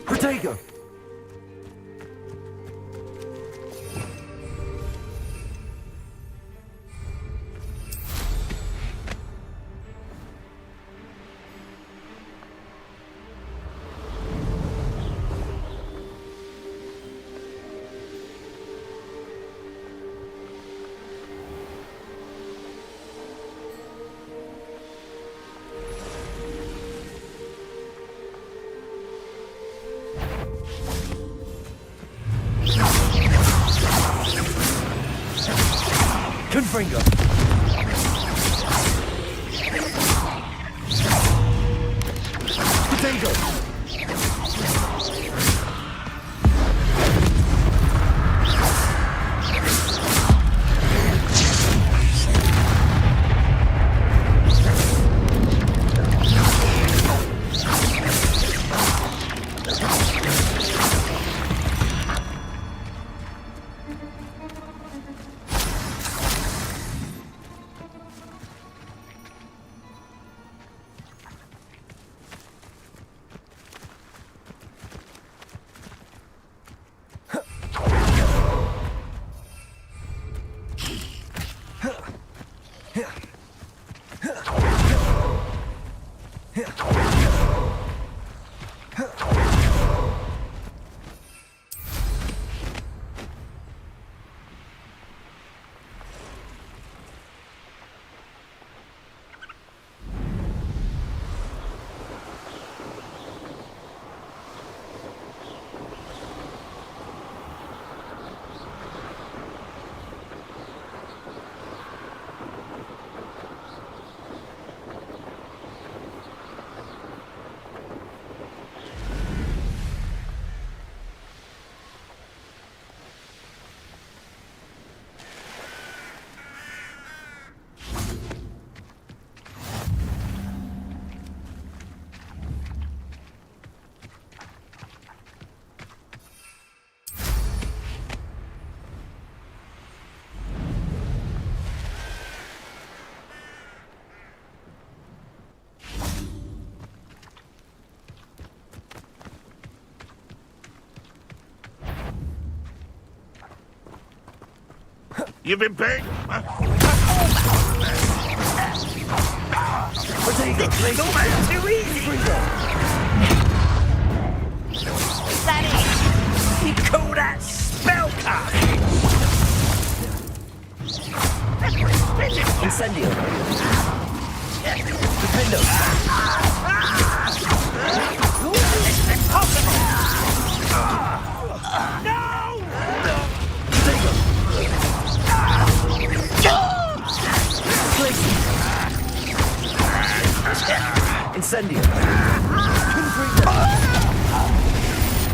Protego! Confringo! Potato! You've been paying? Potato! This is too easy! Is that it? You call that spell casting? Incendio! Defendo! It's impossible! No! Potato! Incendio! Confringo!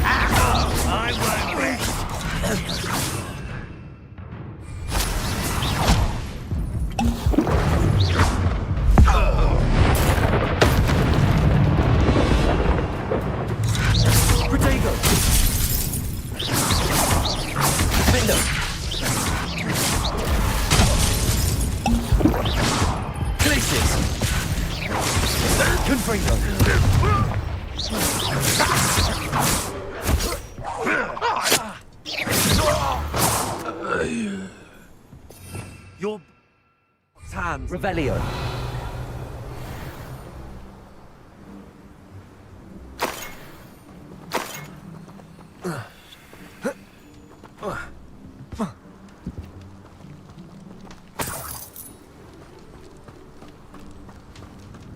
I won't rest! Protego! Defendo! Glacius! Confringo. Your hands. Revelio.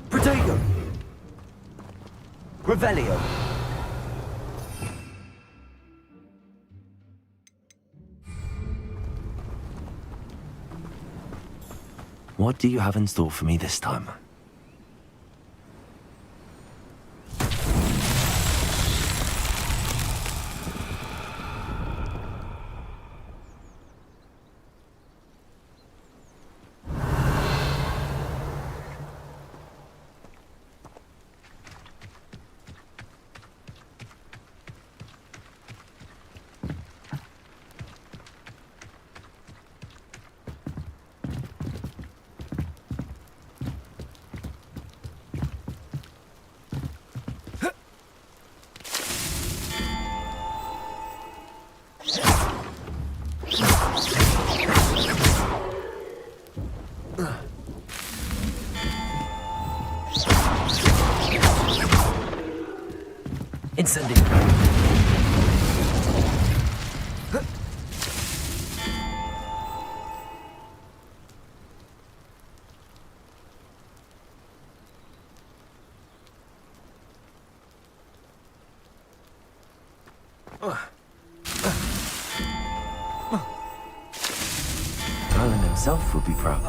Protego. Revelio. What do you have in store for me this time? Incendio. Merlin himself would be proud.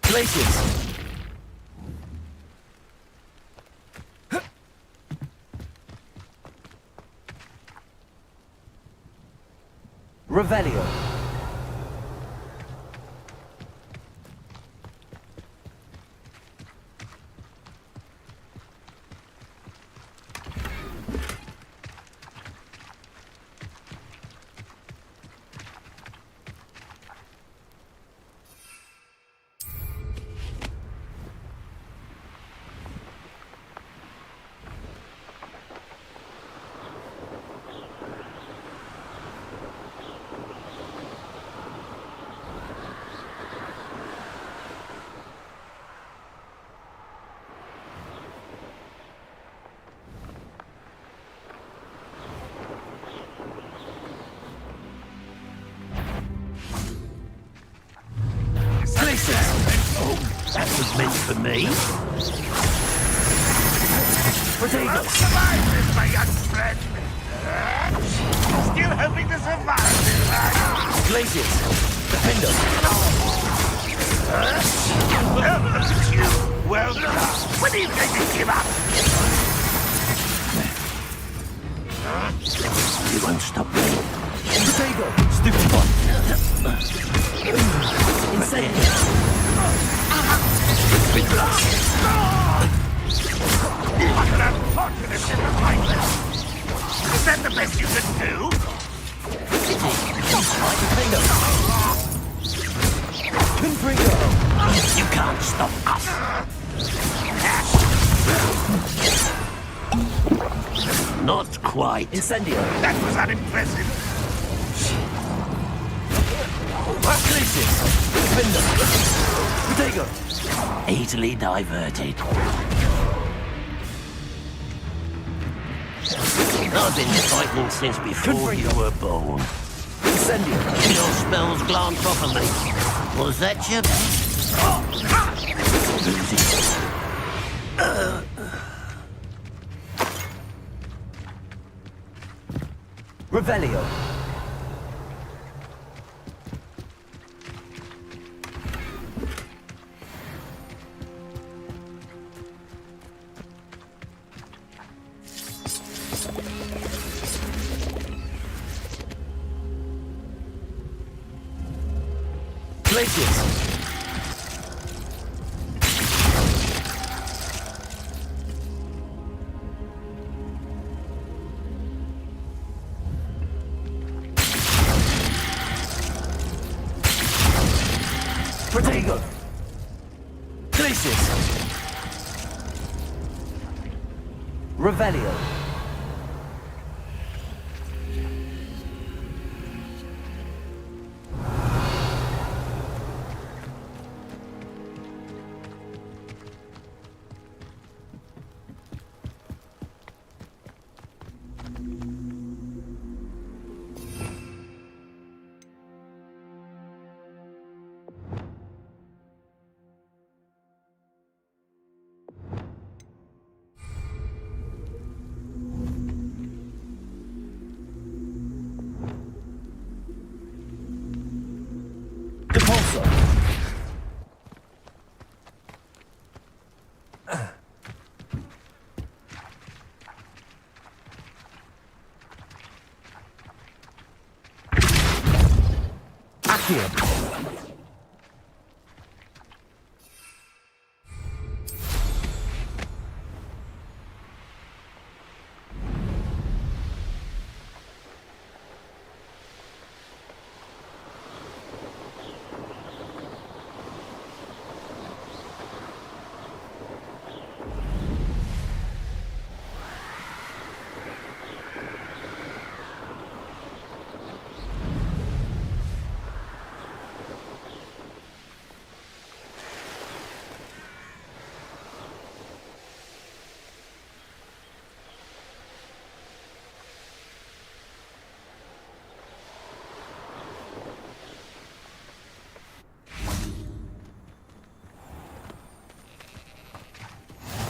Glaciers. Revelio. That was meant for me. Protego. Survive this, my young friend. Still hoping to survive this, right? Glaciers. Defendo. Well, look at you. Well done. When are you going to give up? You won't stop me. Protego. Stupid boy. Incendio. Big blast. What an unfortunate disappointment. Is that the best you can do? Defendo. Confringo. You can't stop us. Not quite. Incendio. That was unimpressive. Glaciers. Defendo. Protego. Easily diverted. I've been fighting since before you were born. Incendio. Your spells glance off of me. Was that your... Revelio. Glacius. Protego. Glacius. Revelio. Depulso. Accio.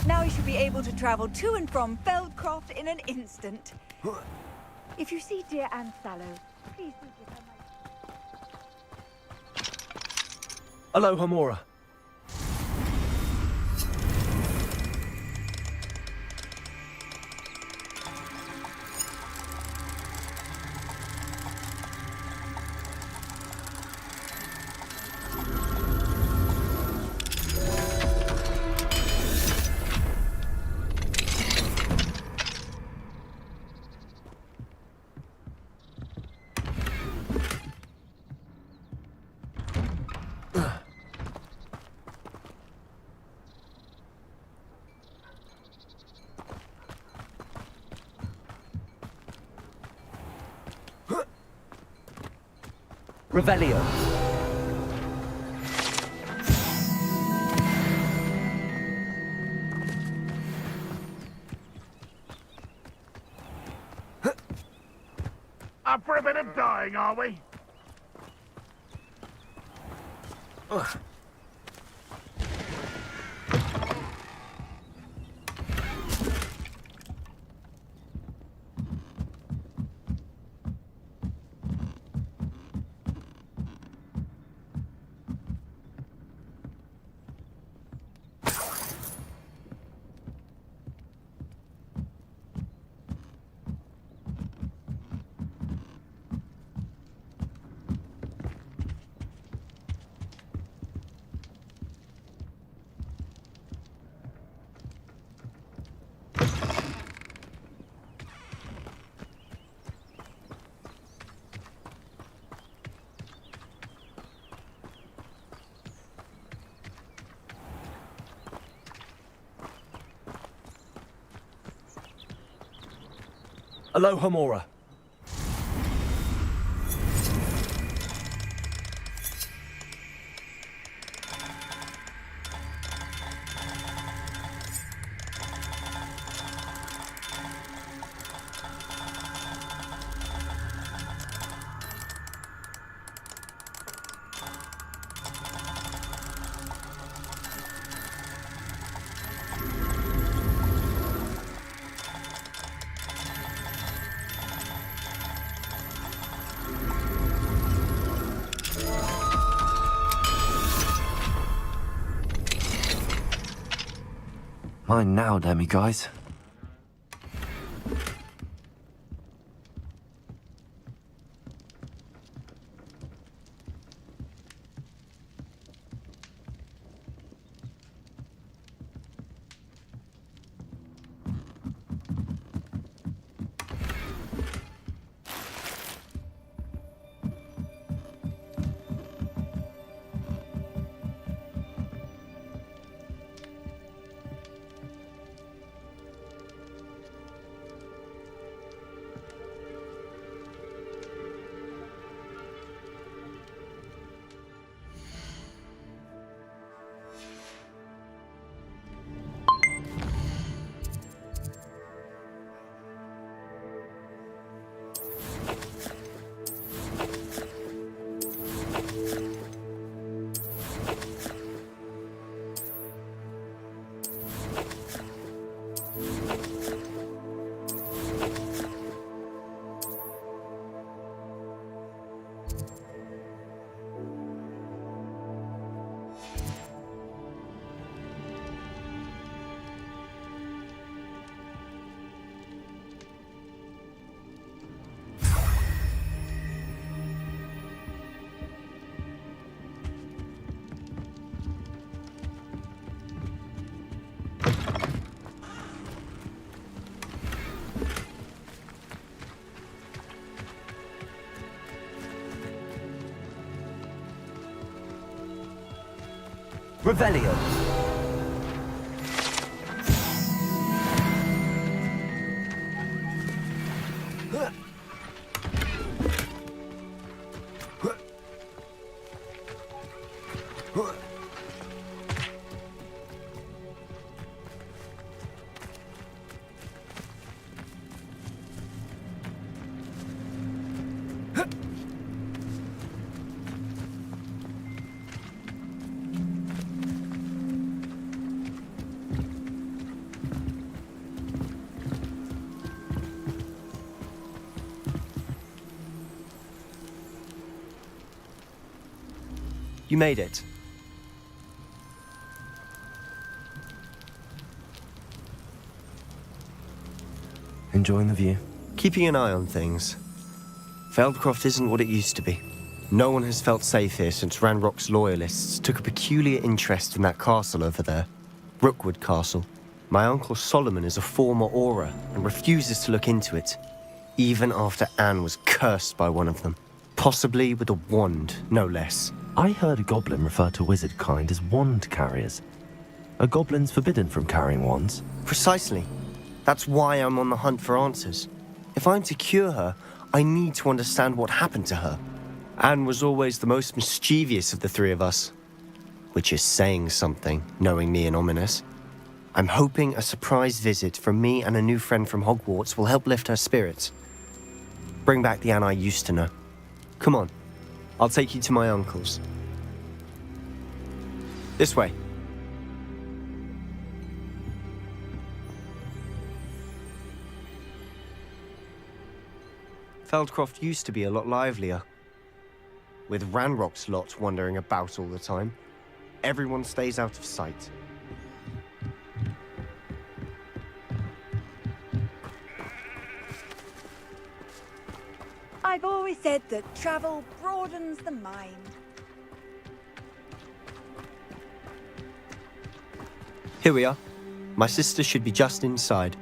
Now you should be able to travel to and from Feldcroft in an instant. If you see dear Aunt Sallow, please do give her my... Aloha Mora. Revelio. Up for a bit of dying, are we? Aloha Mora. Mine now, demi guys. Revelio. You made it. Enjoying the view? Keeping an eye on things. Feldcroft isn't what it used to be. No one has felt safe here since Ranrock's loyalists took a peculiar interest in that castle over there. Rookwood Castle. My uncle Solomon is a former Auror and refuses to look into it, even after Anne was cursed by one of them. Possibly with a wand, no less. I heard a goblin refer to wizard kind as wand carriers. Are goblins forbidden from carrying wands? Precisely. That's why I'm on the hunt for answers. If I'm to cure her, I need to understand what happened to her. Anne was always the most mischievous of the three of us. Which is saying something, knowing me and Ominous. I'm hoping a surprise visit from me and a new friend from Hogwarts will help lift her spirits. Bring back the Anne I used to know. Come on, I'll take you to my uncle's. This way. Feldcroft used to be a lot livelier. With Ranrock's lot wandering about all the time, everyone stays out of sight. I've always said that travel broadens the mind. Here we are. My sister should be just inside.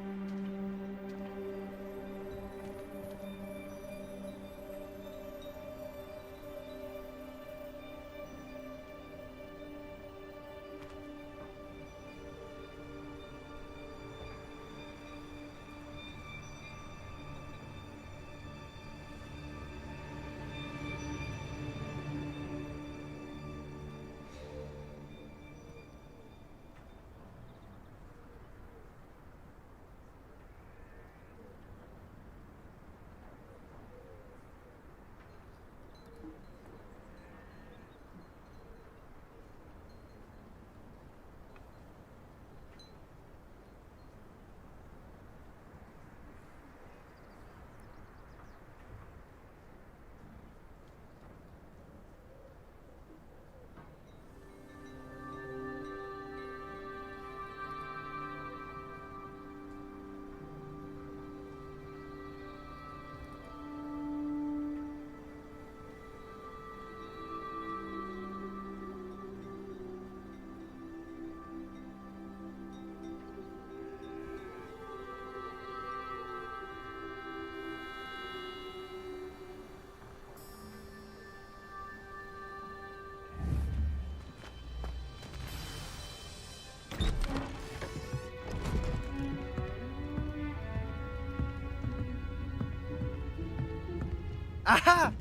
Aha!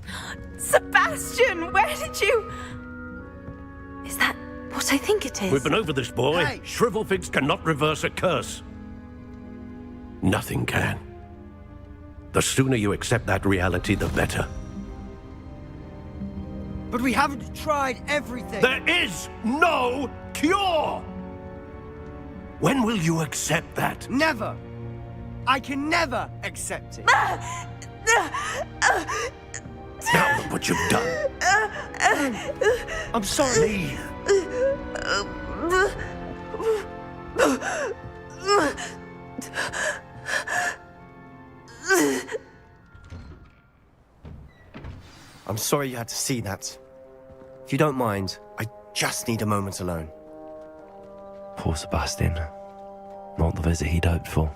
Sebastian, where did you... Is that what I think it is? We've been over this, boy. Hey! Shrivelfigs cannot reverse a curse. Nothing can. The sooner you accept that reality, the better. But we haven't tried everything. There is no cure! When will you accept that? Never. I can never accept it. Now look what you've done. I'm sorry. Leave. I'm sorry you had to see that. If you don't mind, I just need a moment alone. Poor Sebastian. Not the visit he'd hoped for.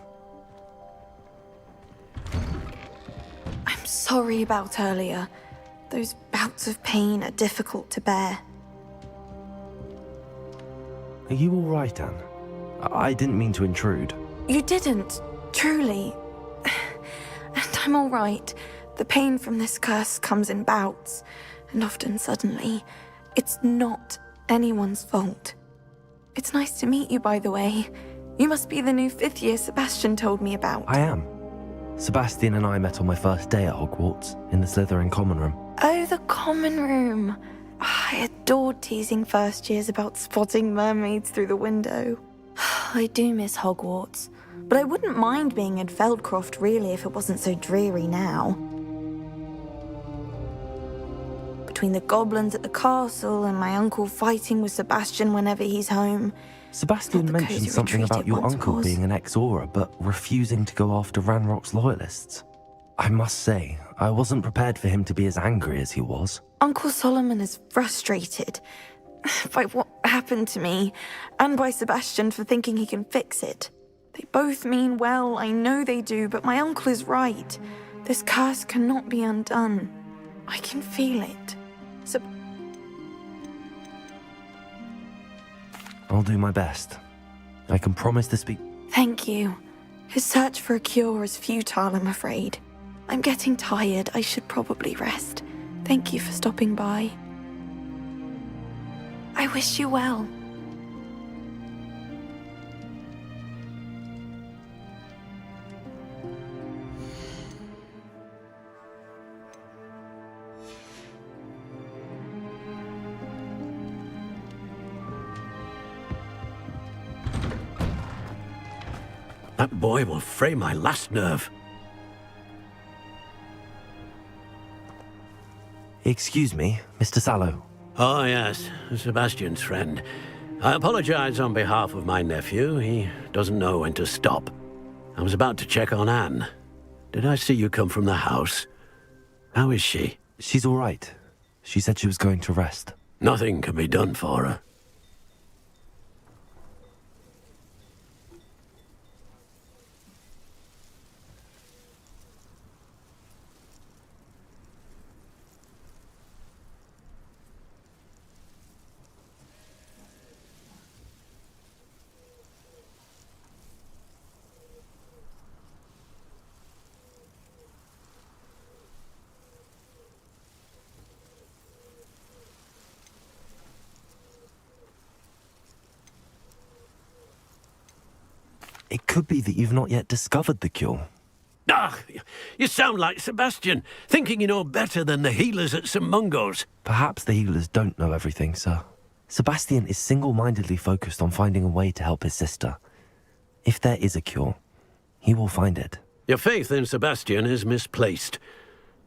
I'm sorry about earlier. Those bouts of pain are difficult to bear. Are you all right, Anne? I didn't mean to intrude. You didn't, truly. And I'm all right. The pain from this curse comes in bouts, and often suddenly. It's not anyone's fault. It's nice to meet you, by the way. You must be the new 5th year Sebastian told me about. I am. Sebastian and I met on my first day at Hogwarts, in the Slytherin common room. Oh, the common room. I adored teasing first years about spotting mermaids through the window. I do miss Hogwarts, but I wouldn't mind being in Feldcroft really if it wasn't so dreary now. Between the goblins at the castle and my uncle fighting with Sebastian whenever he's home. Sebastian Not the mentioned cosy something retreat about it your once uncle was. being an ex-Auror, but refusing to go after Ranrock's loyalists. I must say, I wasn't prepared for him to be as angry as he was. Uncle Solomon is frustrated by what happened to me, and by Sebastian for thinking he can fix it. They both mean well, I know they do, but my uncle is right. This curse cannot be undone. I can feel it. I'll do my best. I can promise to speak. Thank you. His search for a cure is futile, I'm afraid. I'm getting tired. I should probably rest. Thank you for stopping by. I wish you well. That boy will fray my last nerve. Excuse me, Mr. Sallow. Oh, yes, Sebastian's friend. I apologize on behalf of my nephew. He doesn't know when to stop. I was about to check on Anne. Did I see you come from the house? How is she? She's all right. She said she was going to rest. Nothing can be done for her. It could be that you've not yet discovered the cure. Ah, you sound like Sebastian, thinking you know better than the healers at St. Mungo's. Perhaps the healers don't know everything, sir. Sebastian is single-mindedly focused on finding a way to help his sister. If there is a cure, he will find it. Your faith in Sebastian is misplaced.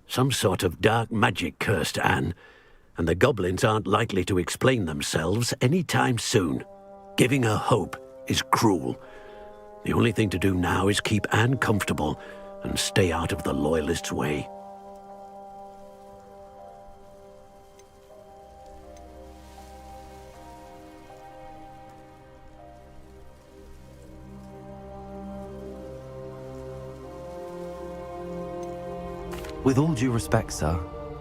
Some sort of dark magic cursed Anne, and the goblins aren't likely to explain themselves any time soon. Giving her hope is cruel. The only thing to do now is keep Anne comfortable and stay out of the Loyalists' way. With all due respect, sir,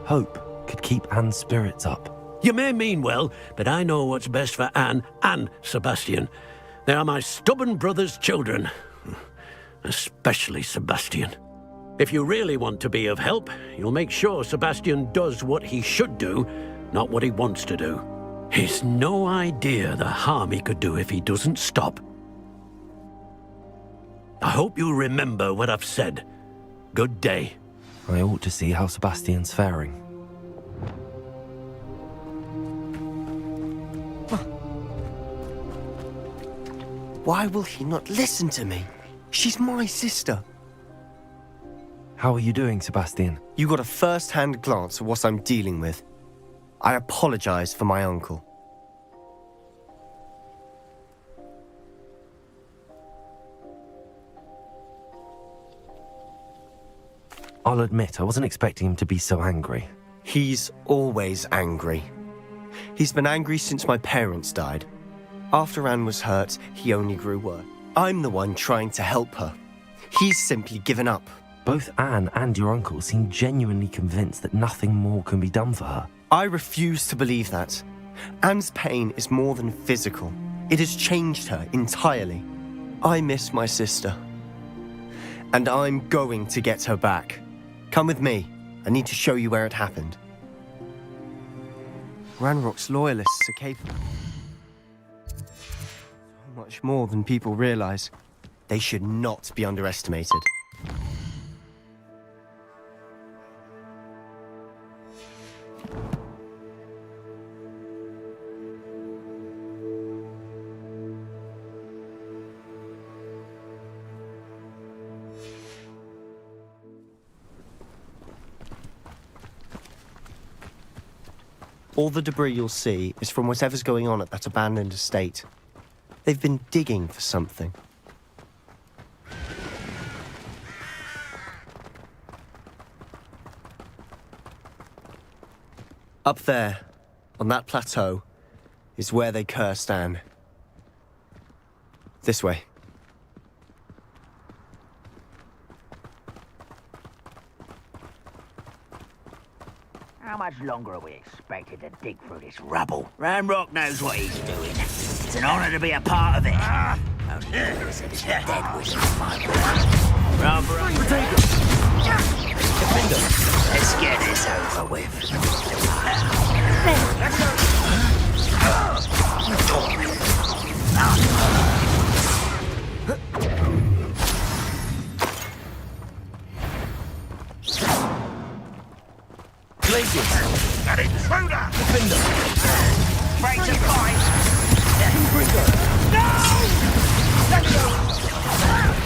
hope could keep Anne's spirits up. You may mean well, but I know what's best for Anne and Sebastian. They are my stubborn brother's children. Especially Sebastian. If you really want to be of help, you'll make sure Sebastian does what he should do, not what he wants to do. He's no idea the harm he could do if he doesn't stop. I hope you'll remember what I've said. Good day. I ought to see how Sebastian's faring. Why will he not listen to me? She's my sister. How are you doing, Sebastian? You got a first-hand glance at what I'm dealing with. I apologize for my uncle. I'll admit, I wasn't expecting him to be so angry. He's always angry. He's been angry since my parents died. After Anne was hurt, he only grew worse. I'm the one trying to help her. He's simply given up. Both Anne and your uncle seem genuinely convinced that nothing more can be done for her. I refuse to believe that. Anne's pain is more than physical. It has changed her entirely. I miss my sister. And I'm going to get her back. Come with me. I need to show you where it happened. Ranrock's loyalists are capable. So much more than people realize. They should not be underestimated. All the debris you'll see is from whatever's going on at that abandoned estate. They've been digging for something. Up there, on that plateau, is where they cursed Anne. This way. How much longer are we expected to dig through this rubble? Ranrock knows what he's doing. It's an honor to be a part of it. Most of this dead wizard fight. Let's get this over with. An intruder! Defender! Afraid to fight! No!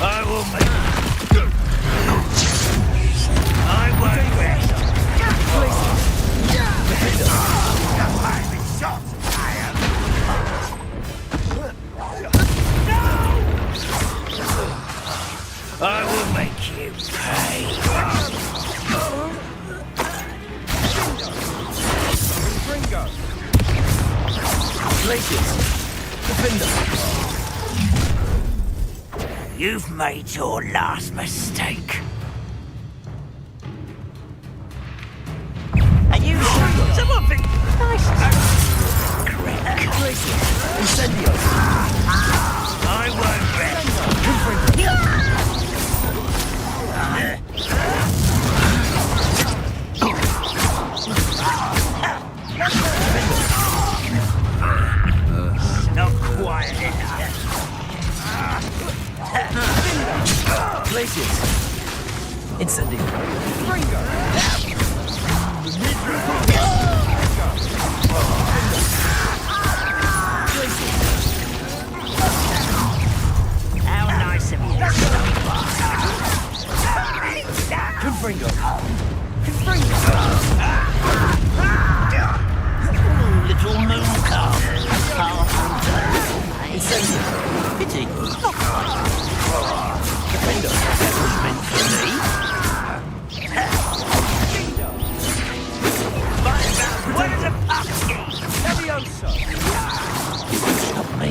I will make... I won't rest! I've been shot! I am... No! I will make you pay! Glaciers! Defender! You've made your last mistake. And you should... Someone think... Nice. Glaciers! Incendio! I won't rest. Not quiet enough. Glaciers! Incendio! How nice of you to stop by. Confringo! Little moon calf. Incendio! Pity. Defender! That was meant for me. Where's a pumpkin? Levioso! Stop me.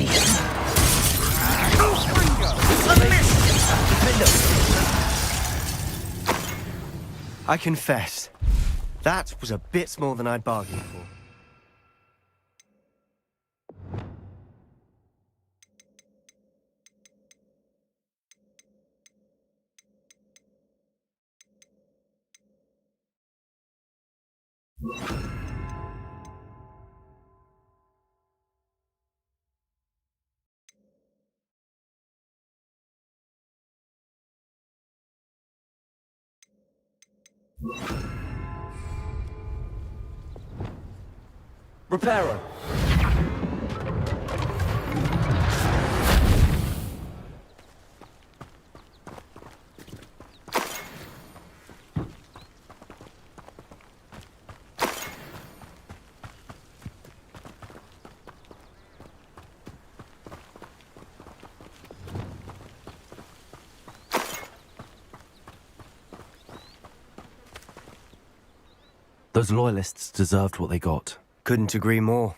I confess, that was a bit more than I'd bargained for. Reparo! Those loyalists deserved what they got. Couldn't agree more.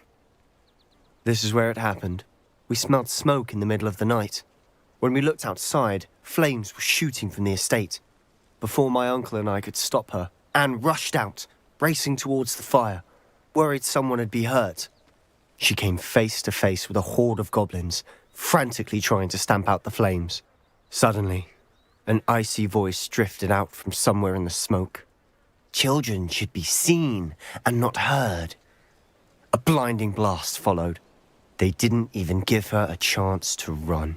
This is where it happened. We smelled smoke in the middle of the night. When we looked outside, flames were shooting from the estate. Before my uncle and I could stop her, Anne rushed out, racing towards the fire, worried someone had been hurt. she came face to face with a horde of goblins, frantically trying to stamp out the flames. Suddenly, an icy voice drifted out from somewhere in the smoke. Children should be seen and not heard. A blinding blast followed. They didn't even give her a chance to run.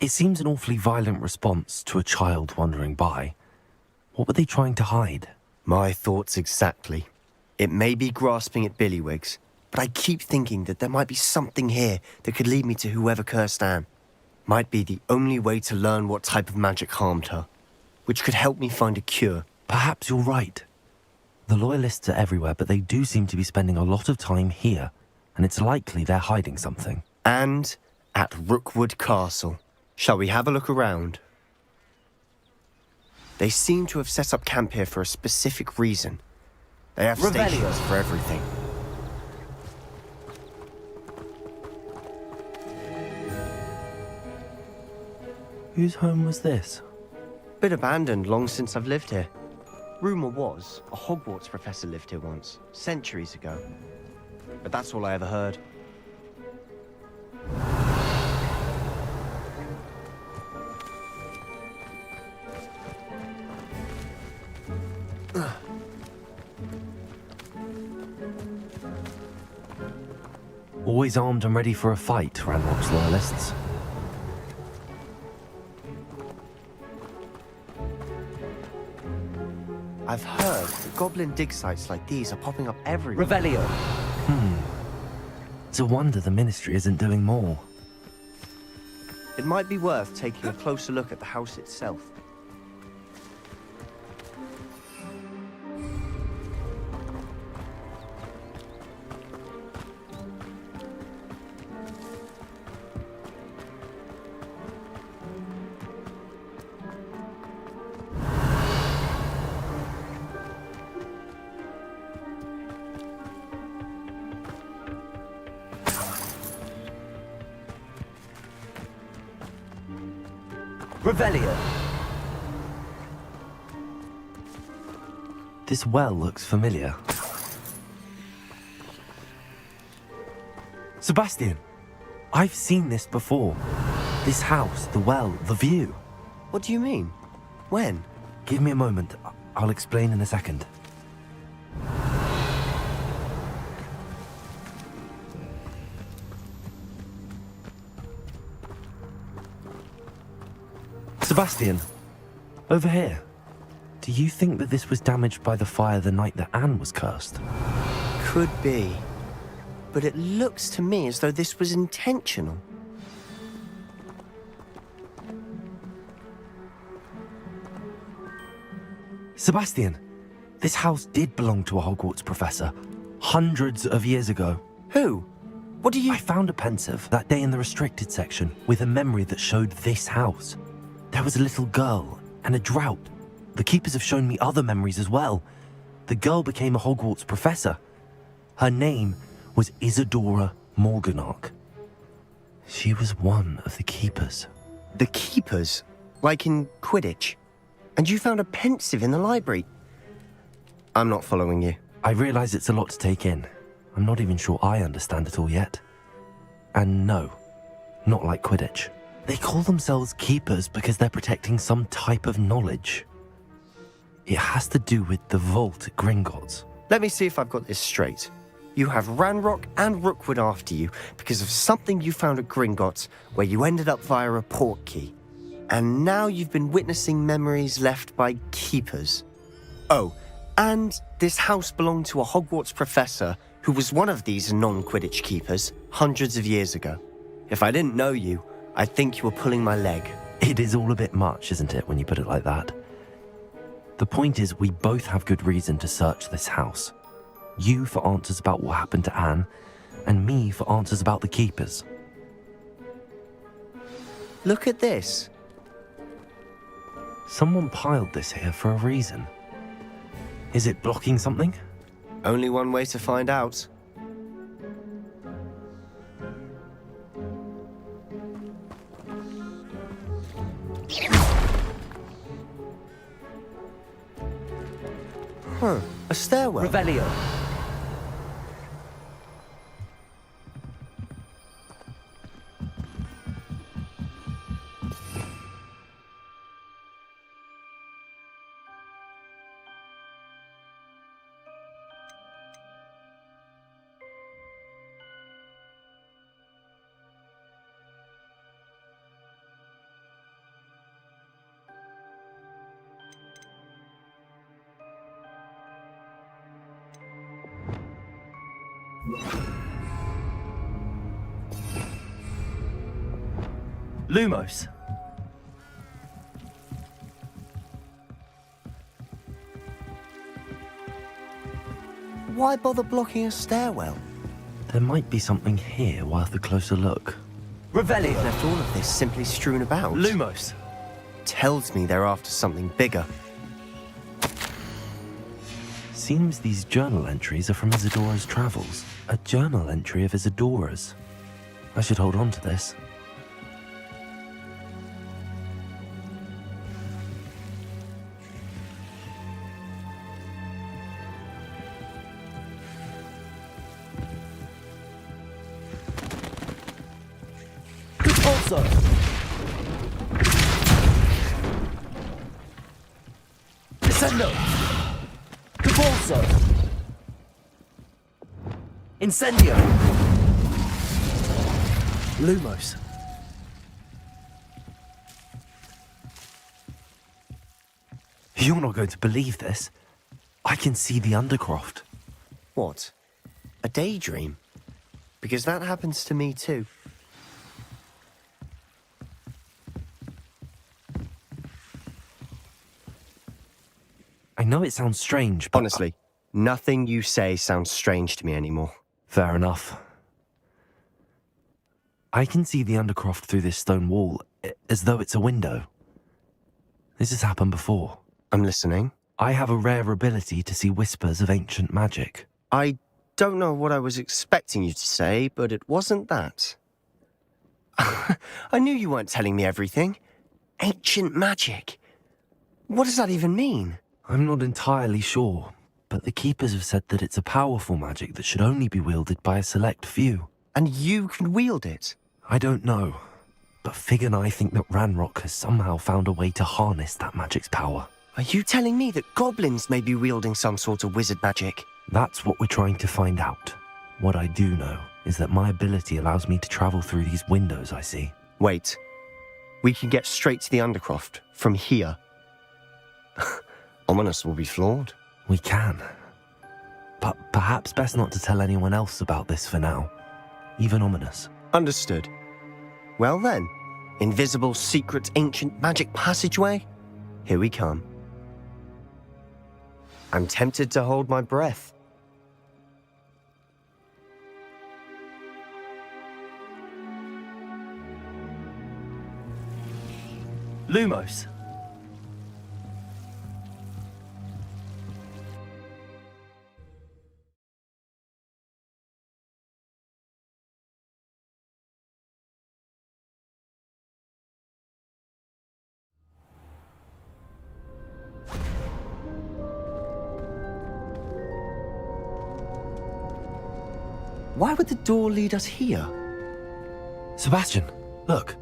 It seems an awfully violent response to a child wandering by. What were they trying to hide? My thoughts exactly. It may be grasping at Billywigs, but I keep thinking that there might be something here that could lead me to whoever cursed Anne. Might be the only way to learn what type of magic harmed her, which could help me find a cure. Perhaps you're right. The Loyalists are everywhere, but they do seem to be spending a lot of time here, and it's likely they're hiding something. And at Rookwood Castle. Shall we have a look around? They seem to have set up camp here for a specific reason. They have stations for everything. Whose home was this? Been abandoned long since I've lived here. Rumour was, a Hogwarts professor lived here once, centuries ago. But that's all I ever heard. Always armed and ready for a fight, Ranrock's Loyalists. I've heard that goblin dig sites like these are popping up everywhere. Revelio. It's a wonder the Ministry isn't doing more. It might be worth taking a closer look at the house itself. Revelio. This well looks familiar. Sebastian! I've seen this before. This house, the well, the view. What do you mean? When? Give me a moment. I'll explain in a second. Sebastian, over here. Do you think that this was damaged by the fire the night that Anne was cursed? Could be. But it looks to me as though this was intentional. Sebastian, this house did belong to a Hogwarts professor, hundreds of years ago. Who? What do you... I found a pensive that day in the restricted section with a memory that showed this house. There was a little girl and a drought. The keepers have shown me other memories as well. The girl became a Hogwarts professor. Her name was Isadora Morganach. She was one of the keepers. The keepers? Like in Quidditch? And you found a pensive in the library? I'm not following you. I realize it's a lot to take in. I'm not even sure I understand it all yet. And no, not like Quidditch. They call themselves keepers because they're protecting some type of knowledge. It has to do with the vault at Gringotts. Let me see if I've got this straight. You have Ranrock and Rookwood after you because of something you found at Gringotts where you ended up via a port key. And now you've been witnessing memories left by keepers. Oh, and this house belonged to a Hogwarts professor who was one of these non-Quidditch keepers hundreds of years ago. If I didn't know you, I'd think you were pulling my leg. It is all a bit much, isn't it, when you put it like that? The point is, we both have good reason to search this house. You for answers about what happened to Anne, and me for answers about the keepers. Look at this. Someone piled this here for a reason. Is it blocking something? Only one way to find out. Huh, a stairwell. Revelio. Lumos. Why bother blocking a stairwell? There might be something here worth a closer look. Revelio left all of this simply strewn about. Lumos. Tells me they're after something bigger. Seems these journal entries are from Isadora's travels. A journal entry of Isadora's. I should hold on to this. Also, Descendo! Cabalso! Incendio! Lumos. You're not going to believe this. I can see the Undercroft. What? A daydream? Because that happens to me too. I know it sounds strange, but... Honestly, nothing you say sounds strange to me anymore. Fair enough. I can see the Undercroft through this stone wall, as though it's a window. This has happened before. I'm listening. I have a rare ability to see whispers of ancient magic. I don't know what I was expecting you to say, but it wasn't that. I knew you weren't telling me everything. Ancient magic. What does that even mean? I'm not entirely sure, but the Keepers have said that it's a powerful magic that should only be wielded by a select few. And you can wield it? I don't know, but Fig and I think that Ranrock has somehow found a way to harness that magic's power. Are you telling me that goblins may be wielding some sort of wizard magic? That's what we're trying to find out. What I do know is that my ability allows me to travel through these windows I see. Wait. We can get straight to the Undercroft from here. Ominous will be flawed. We can. But perhaps best not to tell anyone else about this for now. Even Ominous. Understood. Well then, invisible, secret, ancient magic passageway? Here we come. I'm tempted to hold my breath. Lumos. Why would the door lead us here? Sebastian, look.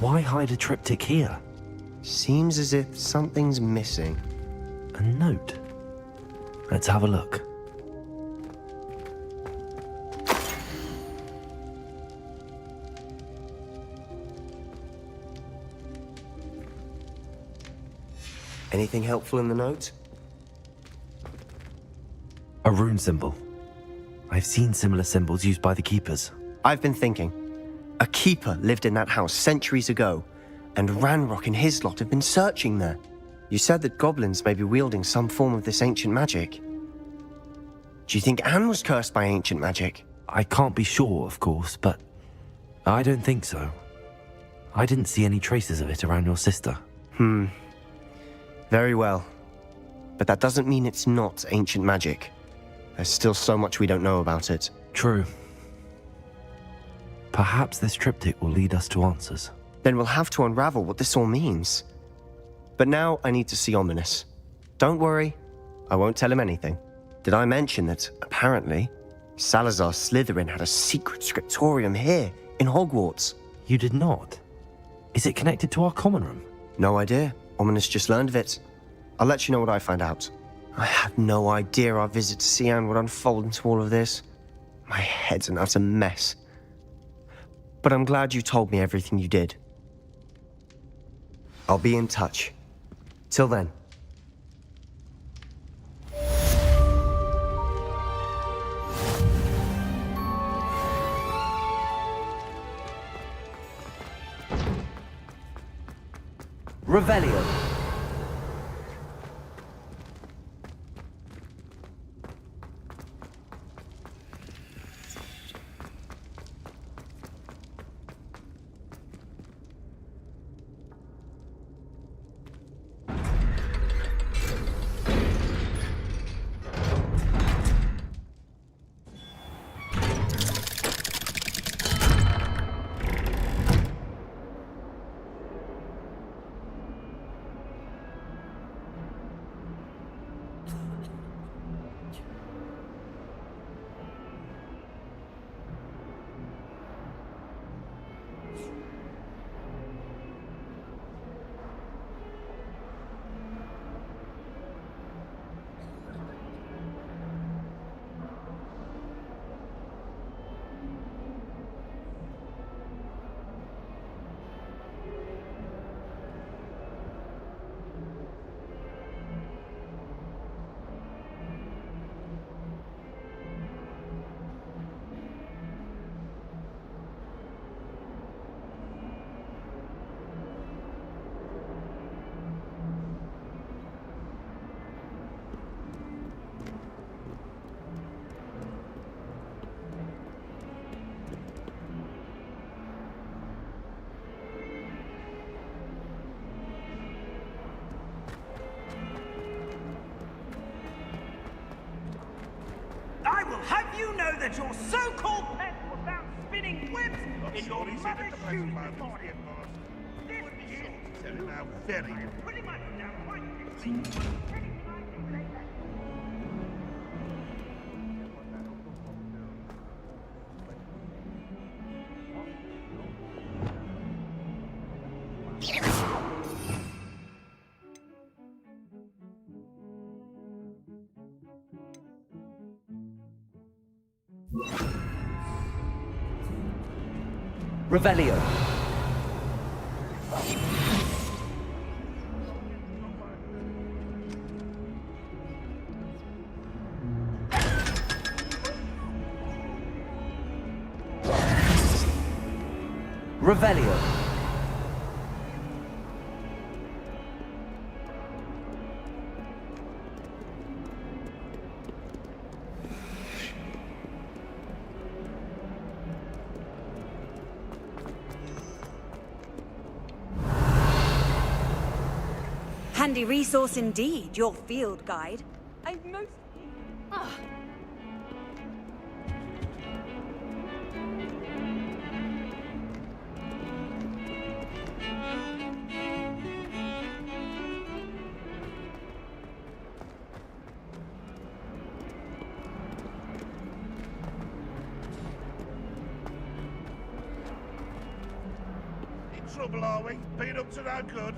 Why hide a triptych here? Seems as if something's missing. A note. Let's have a look. Anything helpful in the note? A rune symbol. I've seen similar symbols used by the Keepers. I've been thinking. A keeper lived in that house centuries ago, and Ranrock and his lot have been searching there. You said that goblins may be wielding some form of this ancient magic. Do you think Anne was cursed by ancient magic? I can't be sure, of course, but I don't think so. I didn't see any traces of it around your sister. Very well. But that doesn't mean it's not ancient magic. There's still so much we don't know about it. True. Perhaps this triptych will lead us to answers. Then we'll have to unravel what this all means. But now I need to see Ominous. Don't worry, I won't tell him anything. Did I mention that, apparently, Salazar Slytherin had a secret scriptorium here, in Hogwarts? You did not? Is it connected to our common room? No idea. Ominous just learned of it. I'll let you know what I find out. I had no idea our visit to Sian would unfold into all of this. My head's an utter mess. But I'm glad you told me everything you did. I'll be in touch. Till then. Revelio. I will have you know that your so-called pet was found spinning webs in your mother's shoes this morning. This is Now, very. pretty much now quite Revelio. Revelio. Handy resource indeed, your field guide. I most... Ah. In trouble, are we? Been up to no good?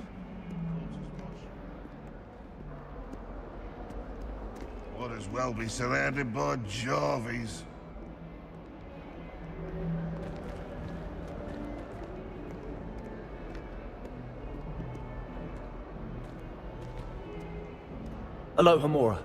Might as well be surrounded by Jarvies. Aloha Mora.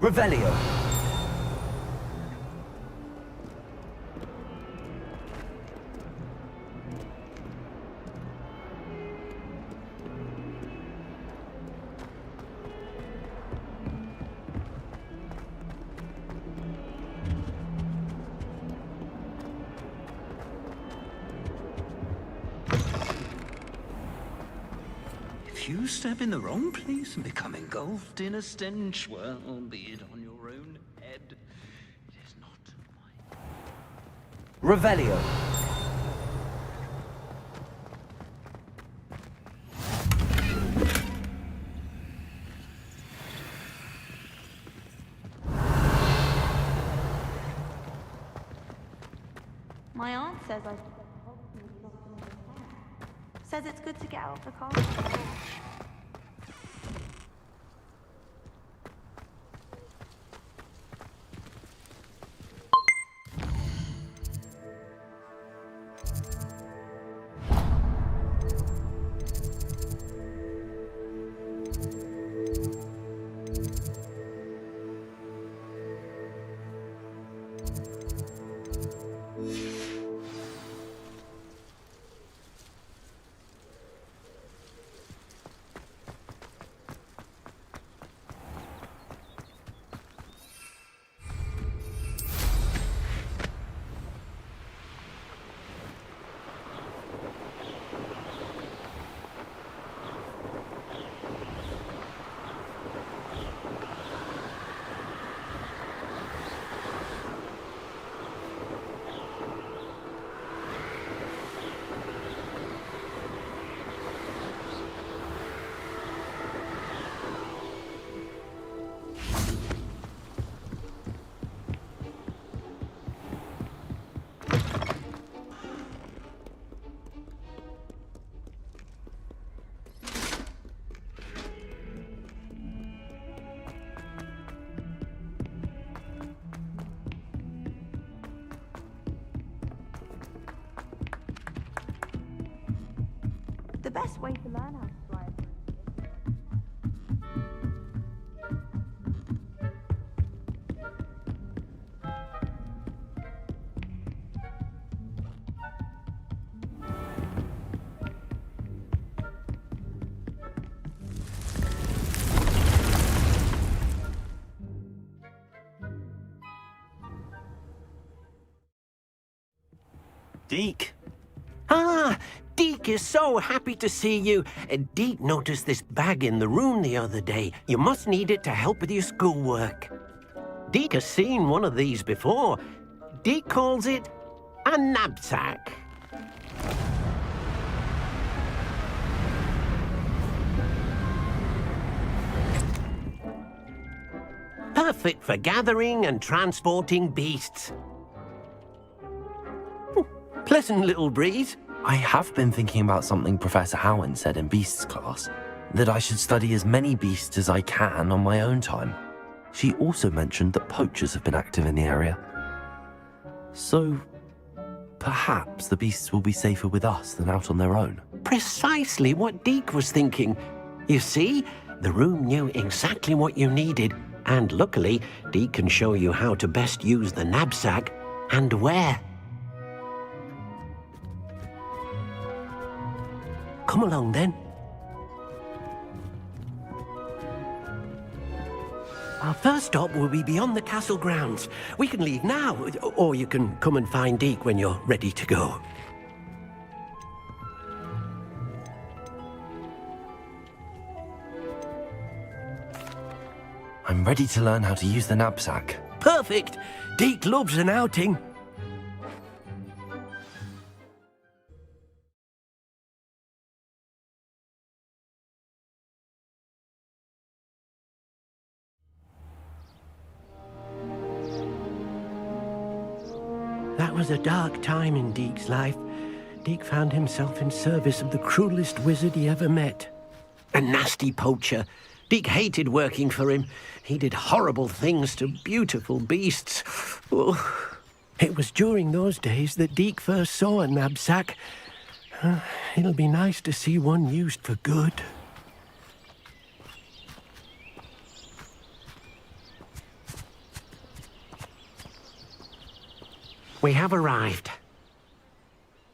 Revelio. If you step in the wrong place and become engulfed in a stench, well, be it on your own head. It is not my... Revelio. My aunt says I should get the hospital doctor in the hair. Says it's good to get out of the car. The best way to learn how to fly a Deke. Ah, Deke is so happy to see you. Deke noticed this bag in the room the other day. You must need it to help with your schoolwork. Deke has seen one of these before. Deke calls it a knapsack. Perfect for gathering and transporting beasts. Pleasant little breeze. I have been thinking about something Professor Howard said in Beasts class, that I should study as many beasts as I can on my own time. She also mentioned that poachers have been active in the area. So, perhaps the beasts will be safer with us than out on their own. Precisely what Deke was thinking. You see, the room knew exactly what you needed, and luckily, Deke can show you how to best use the knapsack and where. Come along, then. Our first stop will be beyond the castle grounds. We can leave now, or you can come and find Deke when you're ready to go. I'm ready to learn how to use the knapsack. Perfect! Deke loves an outing. That was a dark time in Deke's life. Deke found himself in service of the cruelest wizard he ever met. A nasty poacher. Deke hated working for him. He did horrible things to beautiful beasts. Oh. It was during those days that Deke first saw a knapsack. It'll be nice to see one used for good. we have arrived.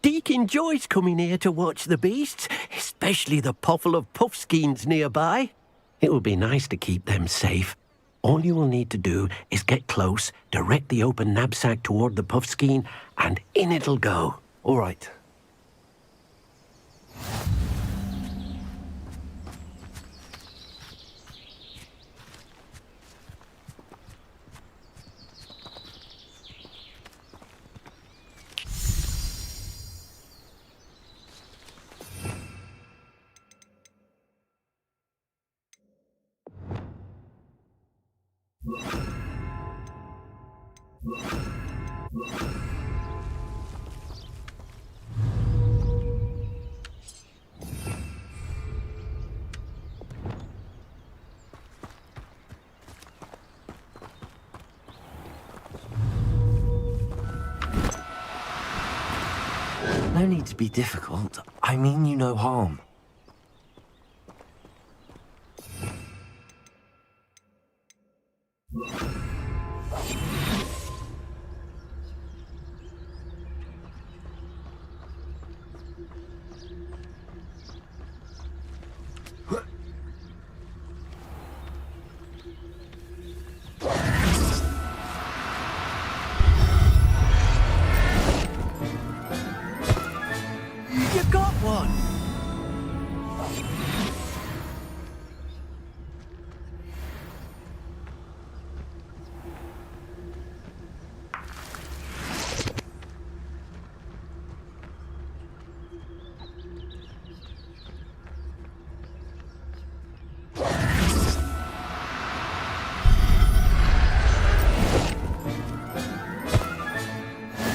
Deke enjoys coming here to watch the beasts, especially the potful of puffskeins nearby. It will be nice to keep them safe. All you will need to do is get close, direct the open knapsack toward the puffskein, and in it'll go. All right. No need to be difficult. I mean you no harm. You got one!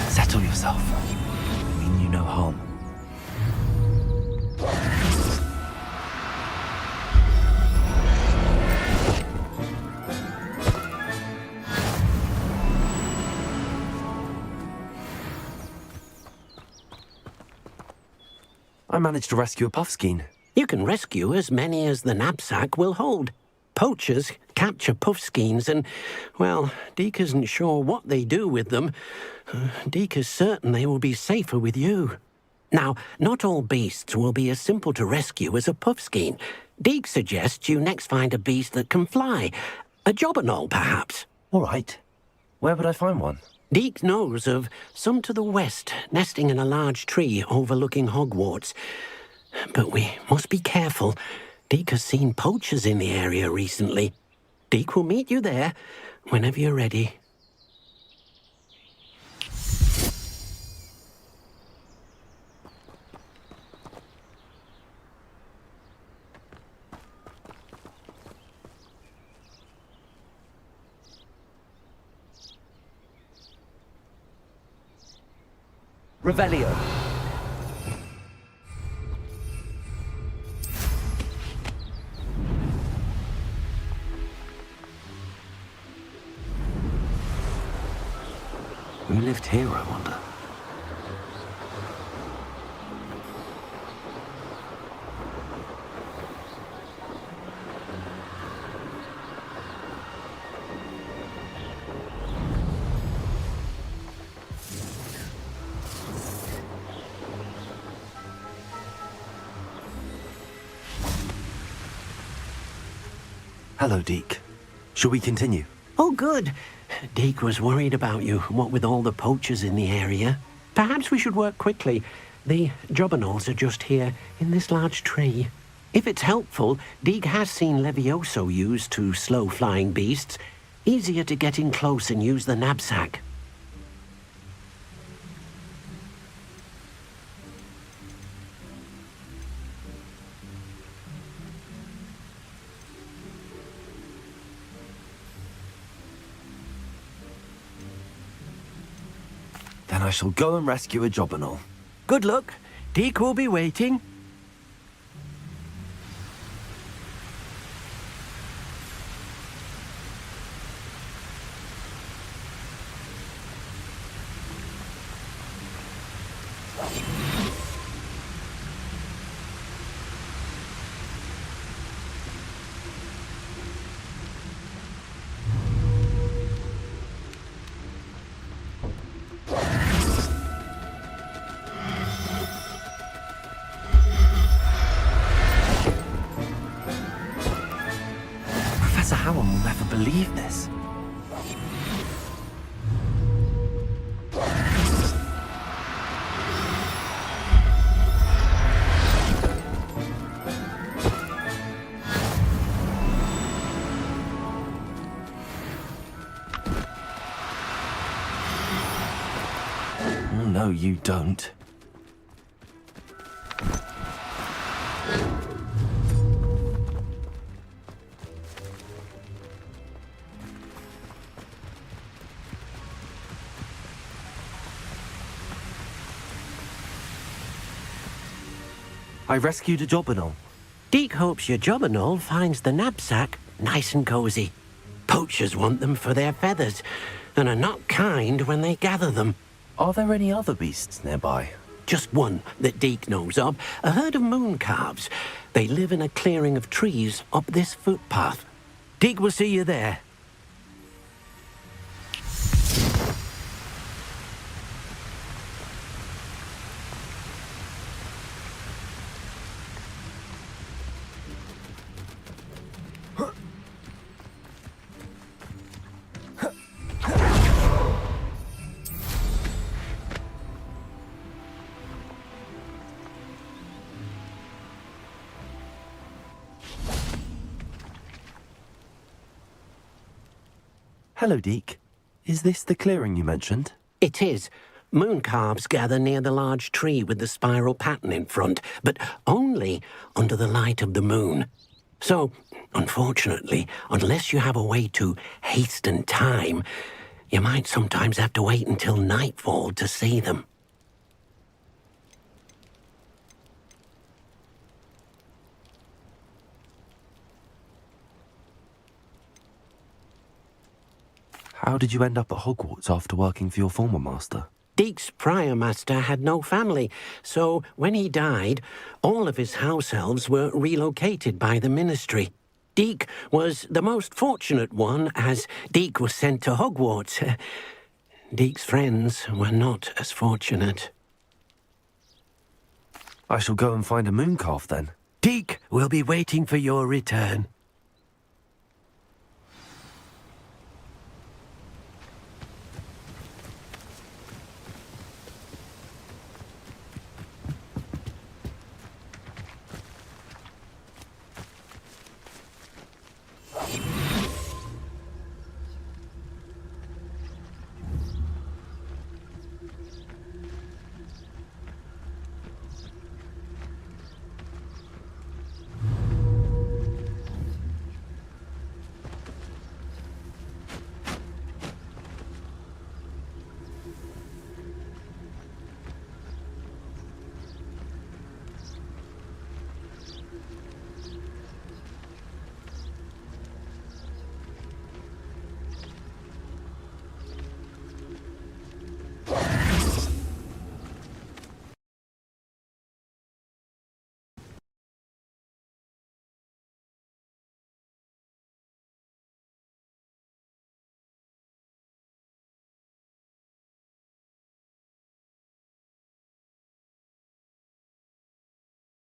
Settle yourself. I mean you no harm. I managed to rescue a puffskein. You can rescue as many as the knapsack will hold. Poachers capture puffskeins and, well, Deke isn't sure what they do with them. Deke is certain they will be safer with you. Now, not all beasts will be as simple to rescue as a puffskein. Deke suggests you next find a beast that can fly. A jobberknoll, perhaps. All right. Where would I find one? Deke knows of some to the west, nesting in a large tree overlooking Hogwarts. But we must be careful. Deke has seen poachers in the area recently. Deke will meet you there whenever you're ready. Revelio. Who lived here, I wonder? Hello, Deke. Shall we continue? Oh, good. Deke was worried about you, what with all the poachers in the area. Perhaps we should work quickly. The jobberknolls are just here, in this large tree. If it's helpful, Deke has seen Levioso used to slow flying beasts. Easier to get in close and use the knapsack. Then I shall go and rescue a jobberknoll. Good luck. Deke will be waiting. believe this. Oh, no, you don't. I rescued a jobberknoll. Deke hopes your jobberknoll finds the knapsack nice and cozy. Poachers want them for their feathers, and are not kind when they gather them. Are there any other beasts nearby? Just one that Deke knows of, a herd of moon calves. They live in a clearing of trees up this footpath. Deke will see you there. Hello, Deke. Is this the clearing you mentioned? It is. Moon calves gather near the large tree with the spiral pattern in front, but only under the light of the moon. So, unfortunately, unless you have a way to hasten time, you might sometimes have to wait until nightfall to see them. How did you end up at Hogwarts after working for your former master? Deke's prior master had no family, so when he died, all of his house elves were relocated by the ministry. Deke was the most fortunate one, as Deke was sent to Hogwarts. Deke's friends were not as fortunate. I shall go and find a mooncalf then. Deke will be waiting for your return.